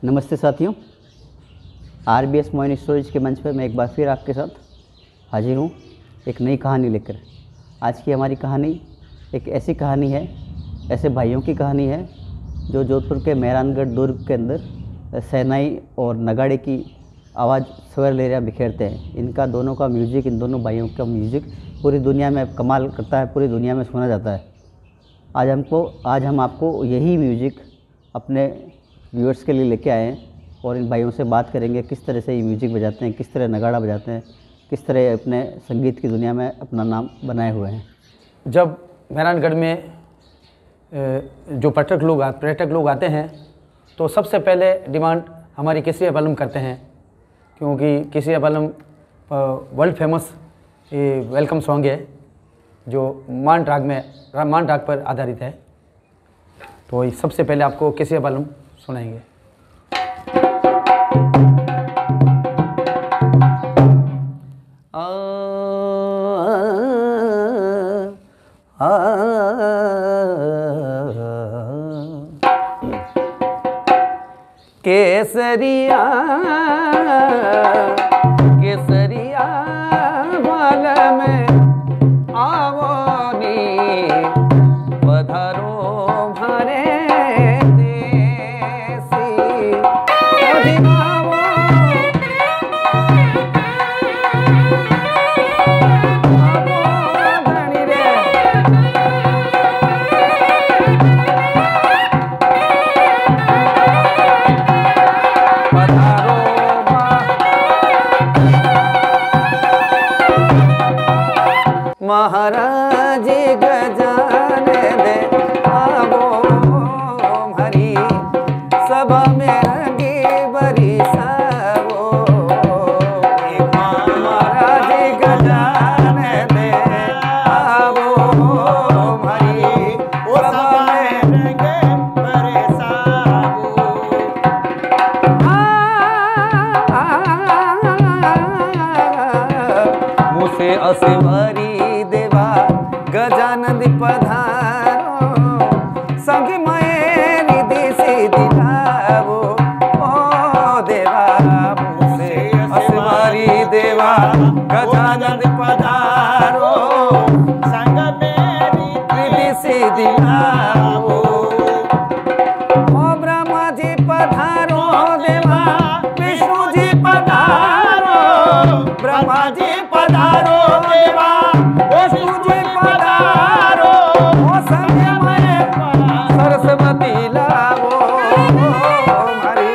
नमस्ते साथियों, RBS Moin stories के मंच पर मैं एक बार फिर आपके साथ हाजिर हूँ एक नई कहानी लेकर। आज की हमारी कहानी एक ऐसी कहानी है, ऐसे भाइयों की कहानी है जो जोधपुर के मेहरानगढ़ दुर्ग के अंदर शहनाई और नगाड़े की आवाज़ स्वर लहरियाँ बिखेरते हैं। इनका दोनों का म्यूज़िक, इन दोनों भाइयों का म्यूज़िक पूरी दुनिया में कमाल करता है, पूरी दुनिया में सुना जाता है। आज हम आपको यही म्यूज़िक अपने व्यूअर्स के लिए लेके आए हैं और इन भाइयों से बात करेंगे किस तरह से ये म्यूज़िक बजाते हैं, किस तरह नगाड़ा बजाते हैं, किस तरह अपने संगीत की दुनिया में अपना नाम बनाए हुए हैं। जब मेहरानगढ़ में जो पर्यटक लोग आते हैं तो सबसे पहले डिमांड हमारी केसरिया बालम करते हैं, क्योंकि केसरिया बालम वर्ल्ड फेमस वेलकम सॉन्ग है जो मान राग पर आधारित है। तो सबसे पहले आपको केसरिया बालम सुनाएंगे। केसरिया केसरिया बालम आवो नी पधारो भरे महाराज गजान दे आवो हरी सभा में रंगी बरिसावो। महाराज गजान दे आवो हरी सभा में रंगी बरिसावो। मुझसे असवारी गजानंद पधारो संग मेरी देसी दिलावो। ओ देवा मुझसे असवारी देवा गजानंद पधारो संग मेरी देसी दिलावो। ओ ब्रह्मा जी पधारो देवा विष्णु जी पधारो, ब्रह्मा जी पधारो देवा विष्णु जी पधारो, सरस्वती लावो हरी।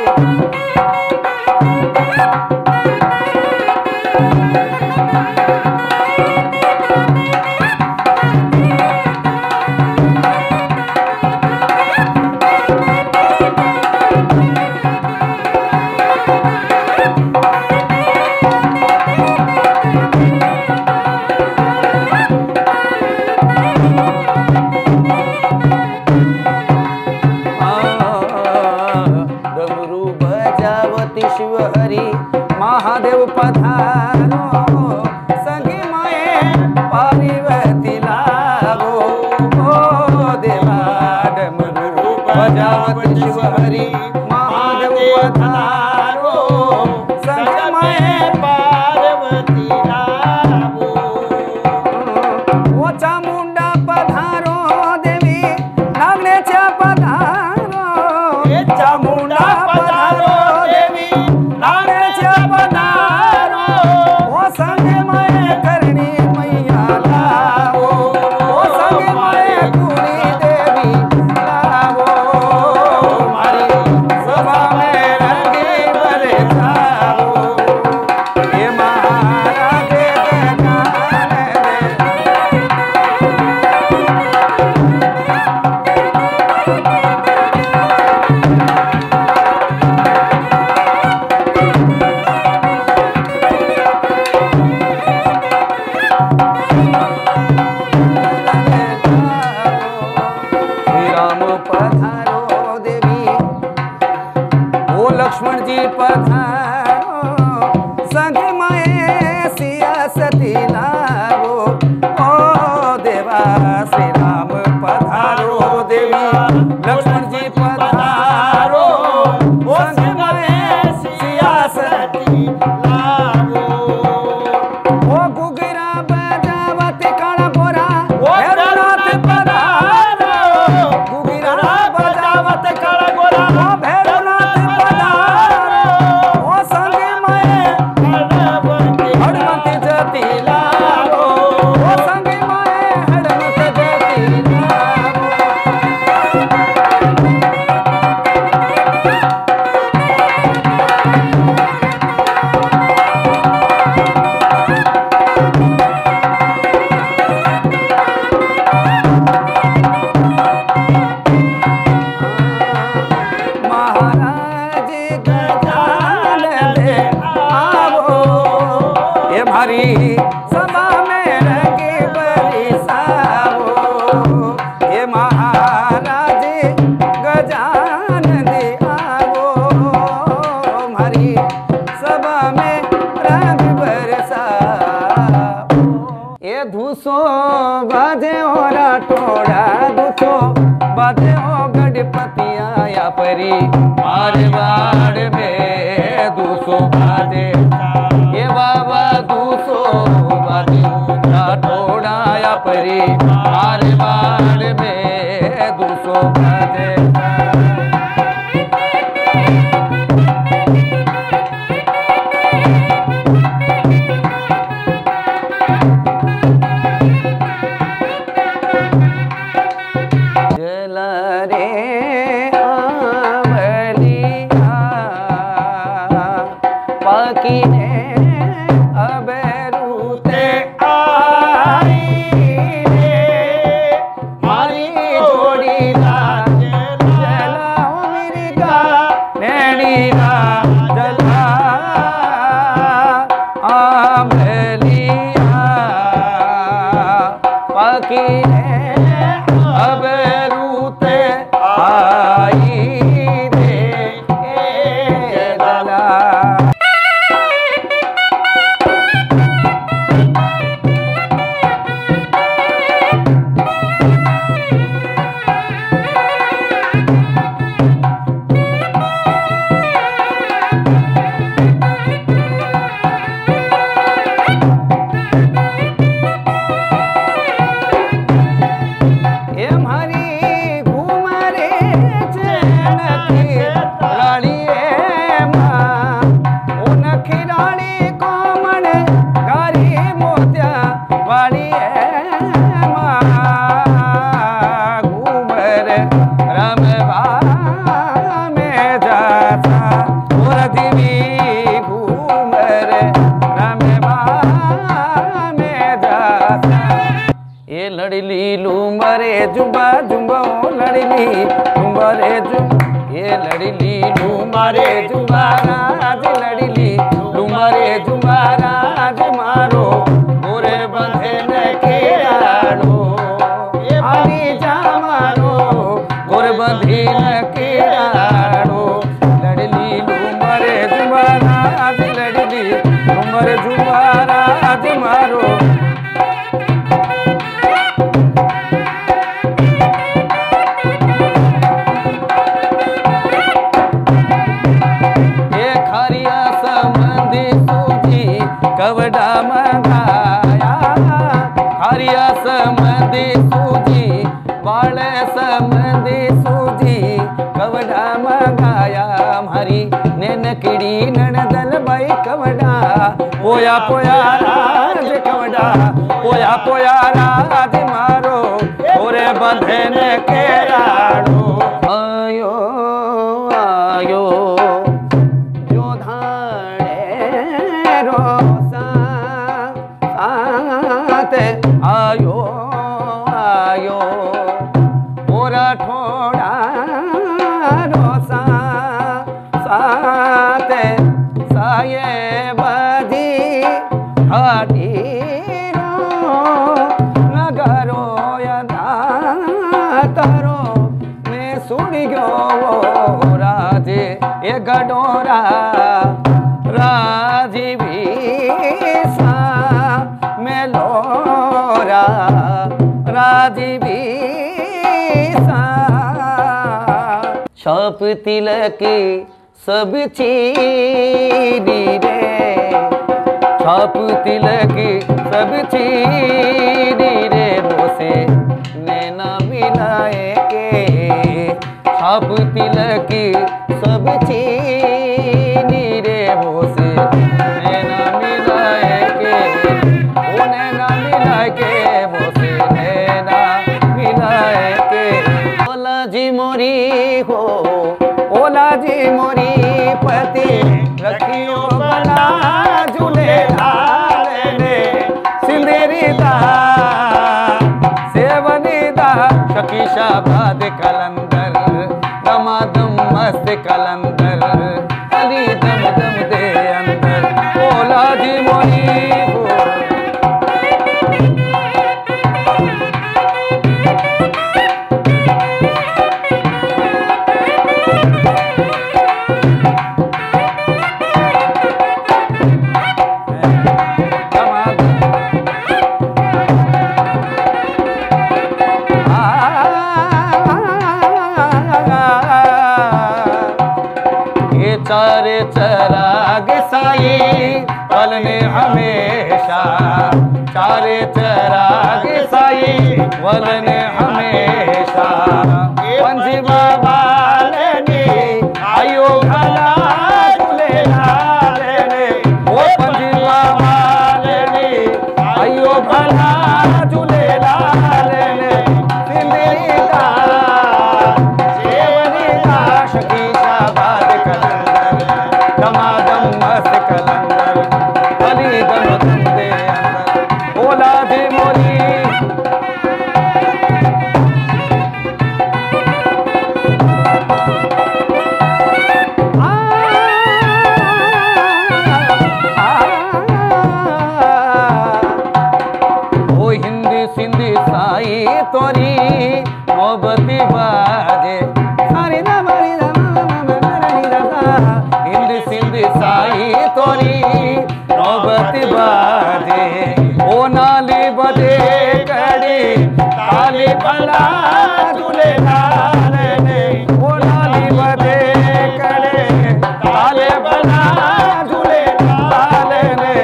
शिव हरि महादेव पधारो संग में पार्वती लावो। ओ देवा डमरू बजावत शिव हरि महादेव पधारो संग में पार्वती लावो। ओ चामुंडा पधारो देवी नागनेच्या पधारो, चामुंडा पधारो संग में करणी मैया लावो। ओ संग में पूरी देवी लावो हमारी सभा में रंगी बरसावो। ये महाराज गजानन पधारो देवी, ओ लक्ष्मण जी पधारो संग में सिया सती लावो। ओ देवा श्री राम पधारो देवी, लक्ष्मण जी पधारो संग बाजे हो राठोड़ा, दूसो बाजे हो गणपति आया परी, मारवाड़ में दूसो बाजे, ये बाबा दूसो बाजे राठोड़ा आया परी, मारवाड़ में दूसो बाजे। लड़ली लूमरे जुम्बा जुम्बा ओ लड़ली लूमरे जुम, ये लड़ली लूमरे जुम्बा राज, लड़ली लूमरे जुम्बा राज मारो, गोरे बंधे न केड़ाड़ो, आनी जा मारो, गोरे बंधी न केड़ाड़ो, लड़ली लूमरे जुम्बा राज, लड़ली लूमरे जुम्बा राज मारो। कवड़ा मंगाया हरिया समंदी सूजी, बाले समंदी सूजी, कवड़ा मंगाया हरी नैनकड़ी ननदल बाई कवड़ा, पोया पोया राज कवड़ा, पोया पोया राज मारो, ओरे बंधे न केराड़ो, आयो आयो आयो आयो मोरा ठोड़ा रोसा साते साये बजी हाटी नगरो यदा तरो मैं सुन गयो राजे ये गडोरा राजीवी सा मेलोरा राजीवी सा, छाप तिलक सब चीनी रे, छाप तिलक सब चीनी रे, बोसे नैना मिलाए के, छाप तिलक सब चीनी रे, बोसे नैना मिलाए के, ओ नैना मिलाए के, बोसे नैना मिलाए के, ओला जी मोरी हो, ओला जी मोरी पति रखियो बना झूले ने, सिंदेरी दा सेवनी दा, शकीशाबाद कलंदर दमादम मस्त कलंदर, अली दम दम दे अंदर, ओला जी मोरी हो। वलने हमेशा पंजवा वालने आयो भला झूलेलाल ने ओ पंजवा वालने आयो भला झूलेलाल ने सिंदरी दा सेवनी दा शकी शाबाद कलंदर दमादम मस्त कलंदर अली दम दम दे अंदर औलाद मोरी सिंधी साई तोरी मोहब्बती बाजे सारी हिंदी सिंधी साई तोरी मोहब्बती बाजे ओ नाली बजे कड़ी ताली भला झूलेलाल ने ओ नाली बजे कड़ी ताली भला झूलेलाल ने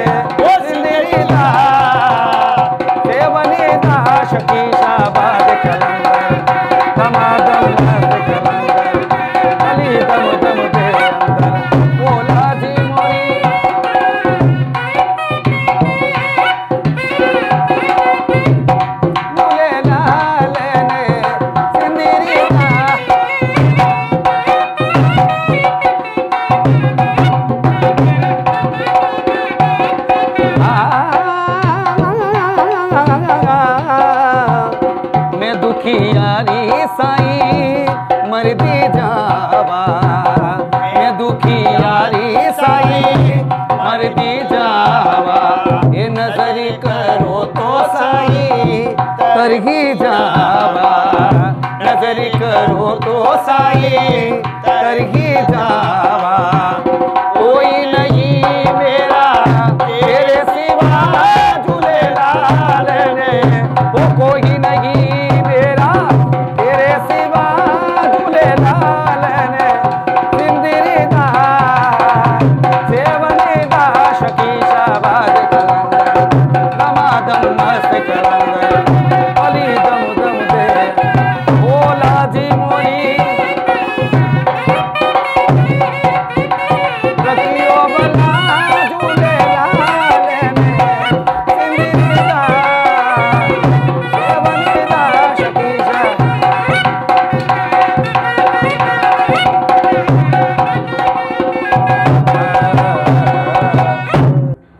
ओ सिंधी दा शकी शाबाद कलंदर दमादम मस्त कलंदर अली दम दम दे अंदर औलादी मोरी झूलेलाल ने सिंदरी मैं दुखी यारी साई मरदी जावा मैं दुखी यारी साई मरदी जावा ये नजर करो तो साई तरही जावा नजर करो तो साई तरही जावा कोई नहीं मेरा तेरे सिवा झूलेलाल ने वो कोई नहीं मेरा तेरे सिवा झूलेलाल ने सिंदरी दा सेवनी दा शकी शाबाद कलंदर दमादम मस्त कलंदर अली दम दम दे औलादी मोरी रखियो बना झूलेलाल ने सिंदरी दा सेवनी दा शकी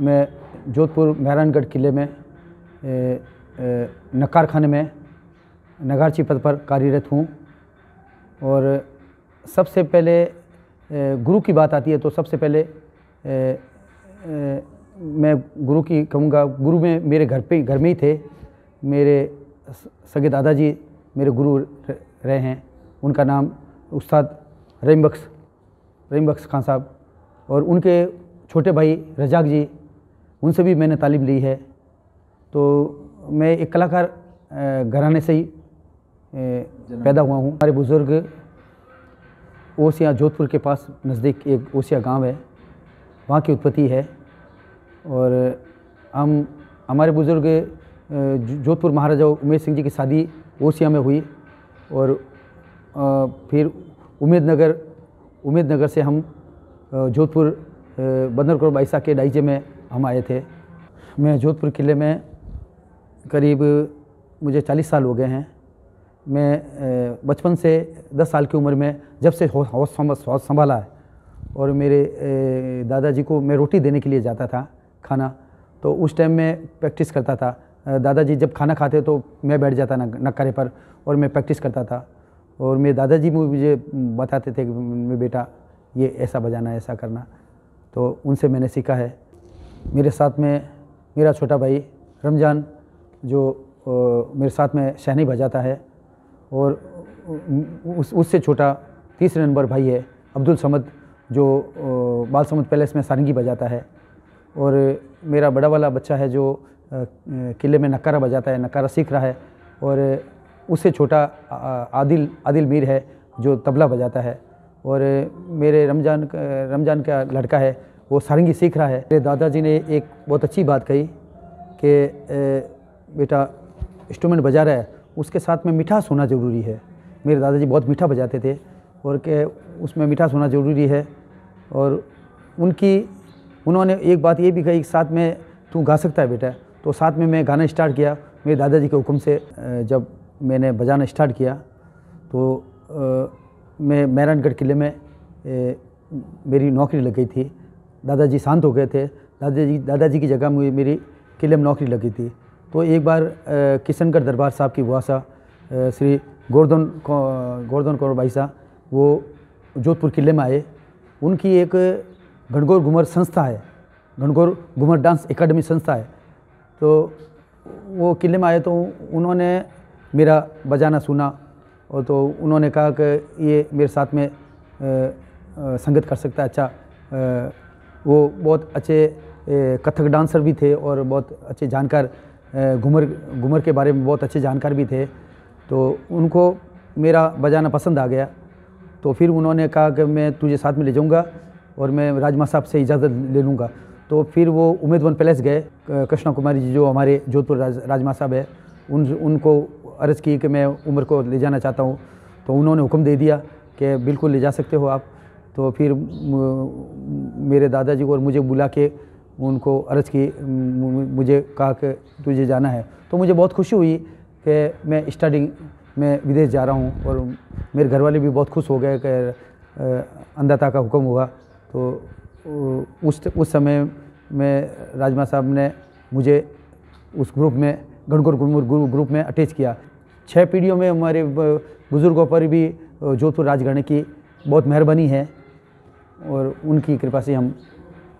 मैं जोधपुर मेहरानगढ़ किले में नक्कार खाने में नगारची पद पर कार्यरत हूँ। और सबसे पहले गुरु की बात आती है तो सबसे पहले मैं गुरु की कहूँगा। गुरु में मेरे घर में ही थे। मेरे सगे दादाजी मेरे गुरु रहे हैं। उनका नाम उस्ताद रहीम बख्श खान साहब, और उनके छोटे भाई रजाक जी, उनसे भी मैंने तालीम ली है। तो मैं एक कलाकार घराने से ही पैदा हुआ हूँ। हमारे बुज़ुर्ग ओसिया जोधपुर के पास नज़दीक एक ओसिया गांव है, वहाँ की उत्पत्ति है। और हमारे बुज़ुर्ग जोधपुर महाराजा उमेद सिंह जी की शादी ओसिया में हुई। और फिर उम्मेदनगर से हम जोधपुर बंदरकोट बाईसा के डाइजे में हम आए थे। मैं जोधपुर किले में करीब मुझे 40 साल हो गए हैं। मैं बचपन से 10 साल की उम्र में जब से होश संभाला है, और मेरे दादाजी को मैं रोटी देने के लिए जाता था खाना, तो उस टाइम मैं प्रैक्टिस करता था। दादाजी जब खाना खाते तो मैं बैठ जाता नक्कारे पर और मैं प्रैक्टिस करता था। और मेरे दादाजी मुझे बताते थे कि बेटा ये ऐसा बजाना, ऐसा करना, तो उनसे मैंने सीखा है। मेरे साथ में मेरा छोटा भाई रमज़ान जो मेरे साथ में शहनी बजाता है, और उससे छोटा तीसरे नंबर भाई है अब्दुल समद जो बाल समद पैलेस में सारंगी बजाता है। और मेरा बड़ा वाला बच्चा है जो किले में नक्कारा बजाता है, नक्कारा सीख रहा है। और उससे छोटा आदिल मीर है जो तबला बजाता है। और मेरे रमज़ान का लड़का है वो सारंगी सीख रहा है। मेरे दादाजी ने एक बहुत अच्छी बात कही कि बेटा इंस्ट्रूमेंट बजा रहा है उसके साथ में मिठास होना ज़रूरी है। मेरे दादाजी बहुत मीठा बजाते थे और के उसमें मिठास होना ज़रूरी है। और उन्होंने एक बात ये भी कही, साथ में तू गा सकता है बेटा। तो साथ में मैं गाना स्टार्ट किया मेरे दादाजी के हुक्म से। जब मैंने बजाना स्टार्ट किया तो मैं मेहरानगढ़ किले में मेरी नौकरी लग गई थी। दादाजी शांत हो गए थे। दादाजी की जगह मेरी किले में नौकरी लगी थी। तो एक बार किशनगढ़ दरबार साहब की बुआसा श्री गोवर्धन कौर भाई साहब वो जोधपुर किले में आए। उनकी एक गणगौर घूमर संस्था है, गणगौर घूमर डांस एकेडमी संस्था है। तो वो किले में आए तो उन्होंने मेरा बजाना सुना और तो उन्होंने कहा कि ये मेरे साथ में संगत कर सकता है। अच्छा, वो बहुत अच्छे कथक डांसर भी थे और बहुत अच्छे जानकार, घूमर के बारे में बहुत अच्छे जानकार भी थे। तो उनको मेरा बजाना पसंद आ गया। तो फिर उन्होंने कहा कि मैं तुझे साथ में ले जाऊंगा और मैं राजमा साहब से इजाज़त ले लूँगा। तो फिर वो उम्मेद वन पैलेस गए। कृष्णा कुमारी जी जो हमारे जोधपुर राजमा साहब है, उनको अर्ज़ की कि मैं उमर को ले जाना चाहता हूँ। तो उन्होंने हुक्म दे दिया कि बिल्कुल ले जा सकते हो आप। तो फिर मेरे दादाजी को और मुझे बुला के उनको अर्ज़ की, मुझे कहा कि तुझे जाना है। तो मुझे बहुत खुशी हुई कि मैं स्टडिंग में विदेश जा रहा हूँ और मेरे घर वाले भी बहुत खुश हो गए कि अंदाता का हुक्म हुआ। तो उस समय में राजमा साहब ने मुझे उस ग्रुप में, गणगौर ग्रुप में अटैच किया। 6 पीढ़ियों में हमारे बुज़ुर्गों पर भी जोधपुर राजघराने की बहुत मेहरबानी है और उनकी कृपा से हम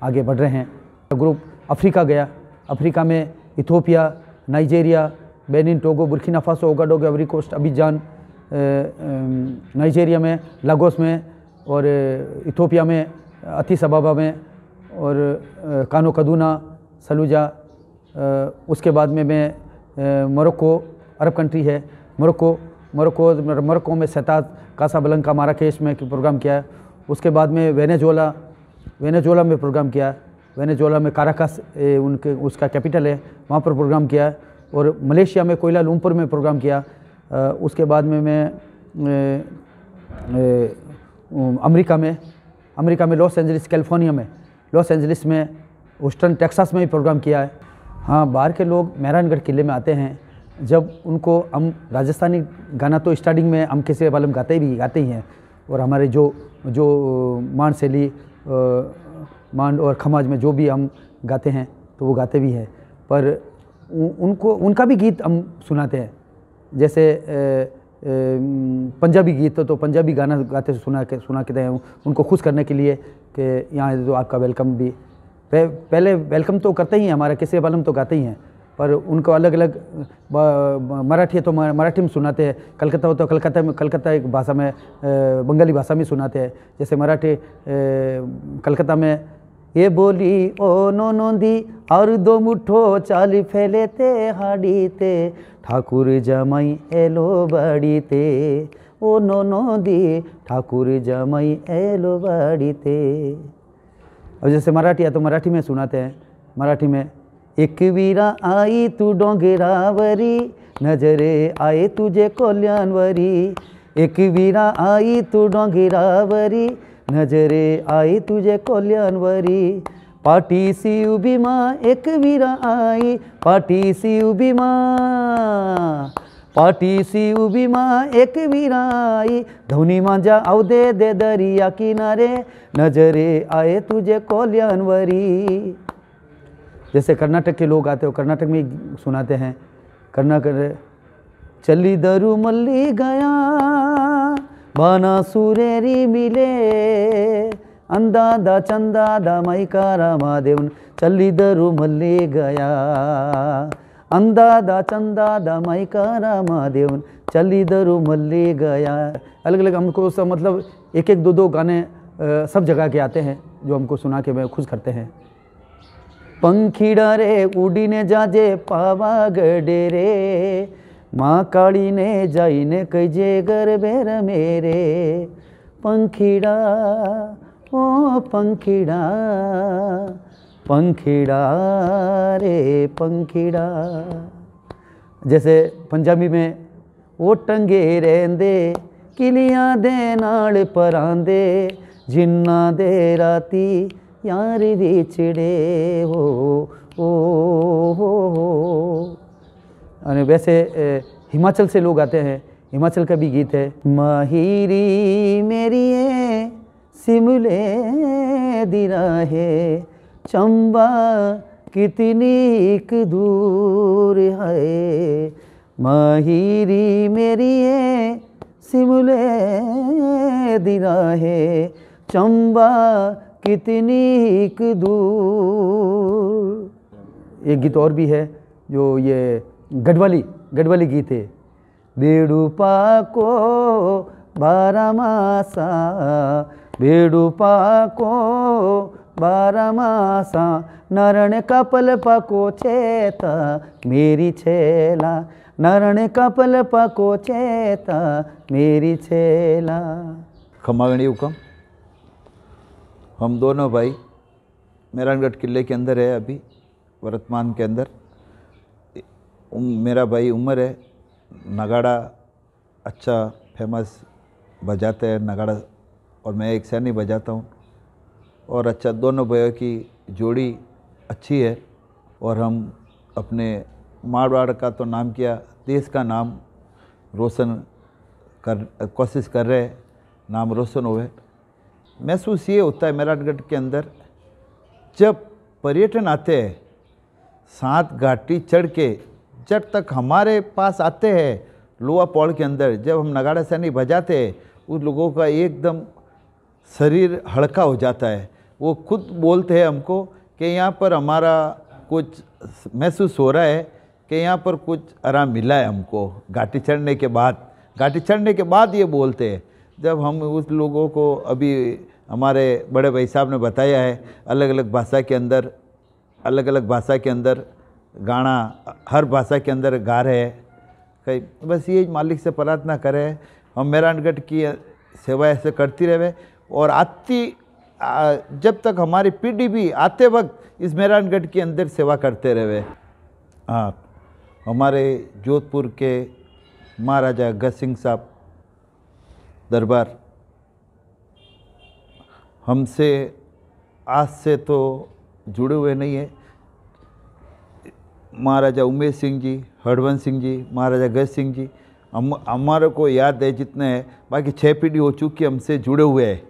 आगे बढ़ रहे हैं। ग्रुप अफ्रीका गया। अफ्रीका में Ethiopia, Nigeria, Benin, Togo, Burkina Faso, Ouagadougou, Ivory Coast, Abidjan, Nigeria में लागोस में और इथियोपिया में अतीस अबाबा में और कानो कदूना, सलूजा। उसके बाद में मैं मोरक्को, अरब कंट्री है मोरक्को में सताद, कासाब्लंका, माराकेश में प्रोग्राम किया। उसके बाद में वेनेजुएला में प्रोग्राम किया। वेनेजुएला में काराकास उसका कैपिटल है, वहाँ पर प्रोग्राम किया। और मलेशिया में कोयला लुम्पुर में प्रोग्राम किया। उसके बाद में मैं अमेरिका में लॉस एंजलिस, कैलिफोर्निया में लॉस एंजलिस में, ह्यूस्टन टेक्सास में भी प्रोग्राम किया है। हाँ, बाहर के लोग मेहरानगढ़ किले में आते हैं। जब उनको हम राजस्थानी गाना तो स्टार्टिंग में हम किसी वालम गाते ही हैं और हमारे जो मांड शैली, मांड और खमाज में जो भी हम गाते हैं तो वो गाते भी हैं। पर उनका भी गीत हम सुनाते हैं। जैसे पंजाबी गीत तो पंजाबी गाना गाते सुना के हैं उनको खुश करने के लिए कि यहाँ तो आपका वेलकम भी पहले वेलकम तो करते ही हैं, हमारा किसी वालम तो गाते ही हैं। पर उनको अलग अलग मराठी है तो मराठी में सुनाते हैं, कलकत्ता हो तो कलकत्ता एक भाषा में, बंगाली भाषा में सुनाते हैं। जैसे मराठी कलकत्ता में ये बोली ओ नो नोंदी और 2 मुठो चाल फैलेते हाड़ीते ठाकुर जमाई एलो बाड़ीते, ओ नो नोंदी ठाकुर जमाई एलो बाड़ीते। अब जैसे मराठी है तो मराठी में सुनाते हैं। मराठी में एक वीरा आई तू डोंगरावरी, नजरे आए तुझे कल्याणवरी। एक वीरा आई तू डोंगरावरी, नजरे आई तुझे कल्याणवरी। पाठीसी उभी माँ एक वीरा आई, पाठीसी उभी माँ, पाठीसी उभी माँ एक वीरा आई। धौनी मांजा आव दे दरिया किनारे, नजरे आए तुझे कल्याणवरी। जैसे कर्नाटक के लोग आते हो, कर्नाटक में सुनाते हैं। कर्नाटक चली दरू मल्ली गया, बाना सुरेरी मिले, अंदादा चंदादा माइकारा महादेवन। चली दरू मल्ली गया, अंदादा चंदादा माइकारा महादेवन। चली दरू मल्ली गया। अलग अलग हमको सब मतलब एक 2 गाने सब जगह के आते हैं जो हमको सुना के खुश करते हैं। पंखीड़ा रे उड़ीने जाजे पावागढ़ रे, माँ काली ने जाइने कजे गरबेर मेरे। पंखीड़ा ओ पंखीड़ा, पंखीड़ा रे पंखीड़ा। जैसे पंजाबी में ਉਹ ਟੰਗੇ ਰਹਿੰਦੇ ਕਿਲੀਆਂ ਦੇ ਨਾਲ ਪਰਾਂਦੇ ਜਿਨ੍ਹਾਂ ਦੇ ਰਾਤੀ यार विछड़े हो। और वैसे हिमाचल से लोग आते हैं, हिमाचल का भी गीत है। माहिरी मेरी सिमले दिरा है चंबा कितनी एक दूर है। माहिरी मेरी सिमले दिरा है चंबा कितनी एक दूर। एक गीत और भी है जो ये गढ़वाली गीत है। बेडूपा को बारामासा बेडूपा को बारामासा नरण कपल पाको चेता मेरी छेला नरण कपल पाको चेता मेरी छेला। खमागणी हुकम हम दोनों भाई मेहरानगढ़ किले के अंदर है अभी वर्तमान के अंदर। मेरा भाई उमर है, नगाड़ा अच्छा फेमस बजाते हैं नगाड़ा, और मैं एक सैनी बजाता हूँ। और अच्छा दोनों भाइयों की जोड़ी अच्छी है, और हम अपने मारवाड़ का तो नाम किया, देश का नाम रोशन कर कोशिश कर रहे हैं, नाम रोशन हुए। महसूस ये होता है मेहरानगढ़ के अंदर जब पर्यटन आते हैं सात घाटी चढ़ के, जब तक हमारे पास आते हैं लोहा पौड़ के अंदर, जब हम नगाड़ा सैनी बजाते हैं उस लोगों का एकदम शरीर हल्का हो जाता है। वो खुद बोलते हैं हमको कि यहाँ पर हमारा कुछ महसूस हो रहा है कि यहाँ पर कुछ आराम मिला है हमको घाटी चढ़ने के बाद। घाटी चढ़ने के बाद ये बोलते हैं। जब हम उस लोगों को अभी हमारे बड़े भाई साहब ने बताया है अलग अलग भाषा के अंदर गाना हर भाषा के अंदर गा रहे हैं। कई बस ये मालिक से प्रार्थना करें हम मेहरानगढ़ की सेवा ऐसे करती रहे, और जब तक हमारी पीढ़ी भी आते वक्त इस मेहरानगढ़ के अंदर सेवा करते रहे। हाँ, हमारे जोधपुर के महाराजा अगस्त सिंह साहब दरबार हमसे आज से तो जुड़े हुए नहीं है। महाराजा उमेश सिंह जी, हरवंश सिंह जी, महाराजा अगस्त सिंह जी, हमारे को याद है जितने हैं, बाकी 6 पीढ़ी हो चुकी हमसे जुड़े हुए हैं।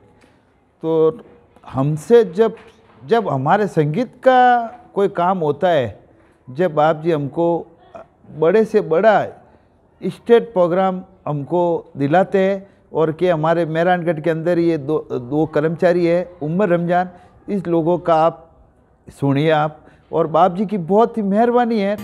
तो हमसे जब हमारे संगीत का कोई काम होता है, जब आप जी हमको बड़े से बड़ा स्टेट प्रोग्राम हमको दिलाते हैं, और कि हमारे मेहरानगढ़ के अंदर ये दो कर्मचारी है उमर रमजान, इस लोगों का आप सुनिए आप, और बाप जी की बहुत ही मेहरबानी है।